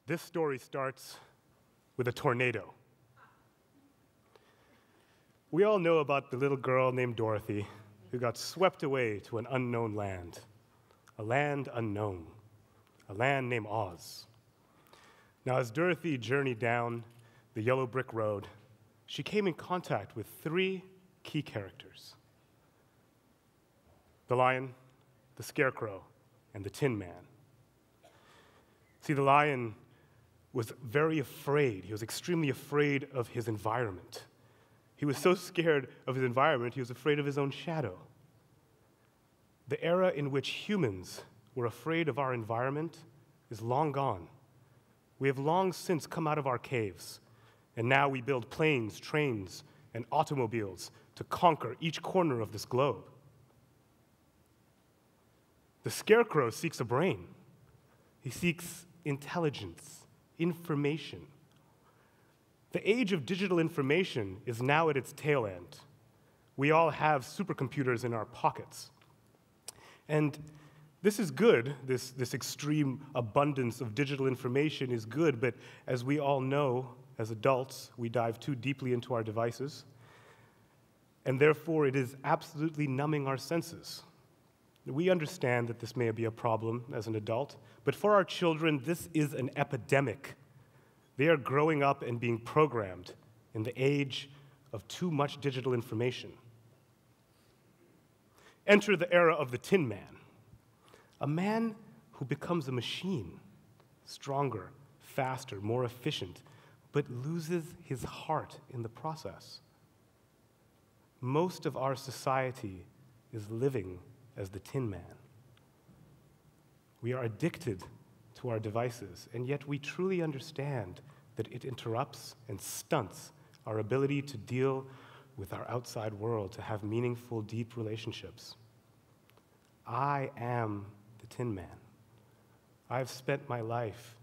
This story starts with a tornado. We all know about the little girl named Dorothy who got swept away to an unknown land, a land unknown, a land named Oz. Now, as Dorothy journeyed down the yellow brick road, she came in contact with three key characters: the lion, the scarecrow, and the Tin Man. See, the lion was very afraid. He was extremely afraid of his environment. He was so scared of his environment, he was afraid of his own shadow. The era in which humans were afraid of our environment is long gone. We have long since come out of our caves, and now we build planes, trains, and automobiles to conquer each corner of this globe. The scarecrow seeks a brain. He seeks intelligence, information. The age of digital information is now at its tail end. We all have supercomputers in our pockets. And this is good, this extreme abundance of digital information is good, but as we all know, as adults, we dive too deeply into our devices, and therefore it is absolutely numbing our senses. We understand that this may be a problem as an adult, but for our children, this is an epidemic. They are growing up and being programmed in the age of too much digital information. Enter the era of the Tin Man, a man who becomes a machine, stronger, faster, more efficient, but loses his heart in the process. Most of our society is living as the Tin Man. We are addicted to our devices, and yet we truly understand that it interrupts and stunts our ability to deal with our outside world, to have meaningful, deep relationships. I am the Tin Man. I've spent my life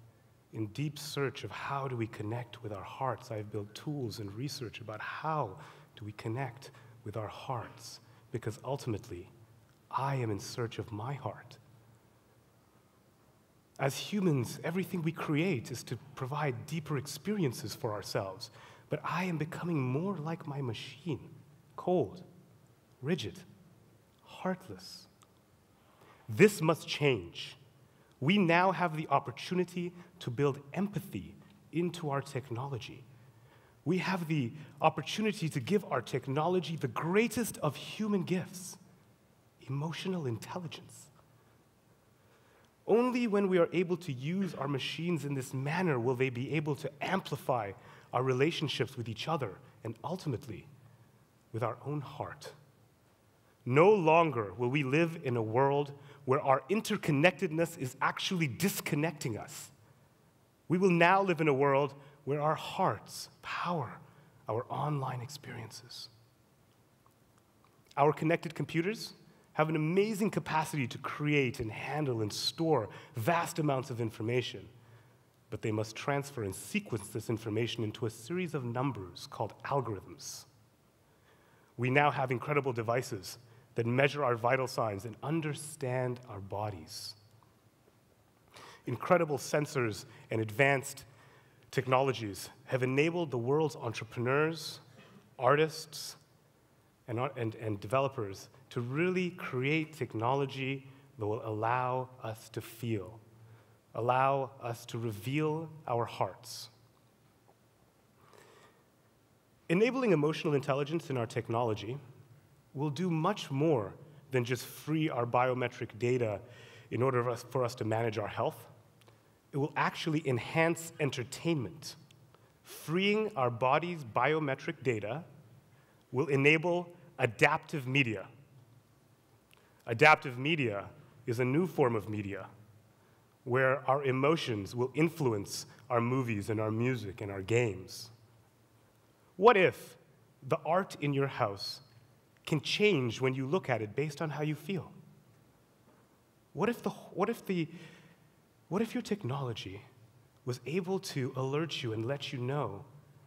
in deep search of how do we connect with our hearts. I've built tools and research about how do we connect with our hearts, because ultimately, I am in search of my heart. As humans, everything we create is to provide deeper experiences for ourselves, but I am becoming more like my machine, cold, rigid, heartless. This must change. We now have the opportunity to build empathy into our technology. We have the opportunity to give our technology the greatest of human gifts: emotional intelligence. Only when we are able to use our machines in this manner will they be able to amplify our relationships with each other and ultimately with our own heart. No longer will we live in a world where our interconnectedness is actually disconnecting us. We will now live in a world where our hearts power our online experiences. Our connected computers have an amazing capacity to create and handle and store vast amounts of information, but they must transfer and sequence this information into a series of numbers called algorithms. We now have incredible devices that measure our vital signs and understand our bodies. Incredible sensors and advanced technologies have enabled the world's entrepreneurs, artists, and developers to really create technology that will allow us to feel, allow us to reveal our hearts. Enabling emotional intelligence in our technology will do much more than just free our biometric data in order for us to manage our health. It will actually enhance entertainment. Freeing our body's biometric data will enable adaptive media. Adaptive media is a new form of media where our emotions will influence our movies and our music and our games. What if the art in your house can change when you look at it based on how you feel? What if your technology was able to alert you and let you know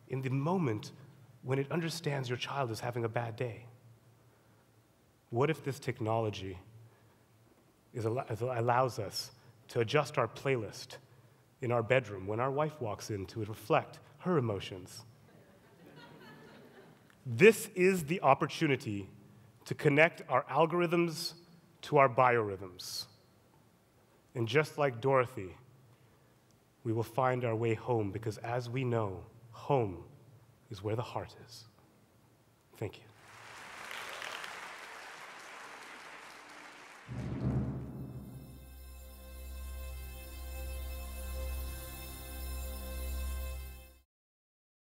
in the moment when it understands your child is having a bad day? What if this technology allows us to adjust our playlist in our bedroom when our wife walks in to reflect her emotions. This is the opportunity to connect our algorithms to our biorhythms. And just like Dorothy, we will find our way home, because as we know, home is where the heart is. Thank you.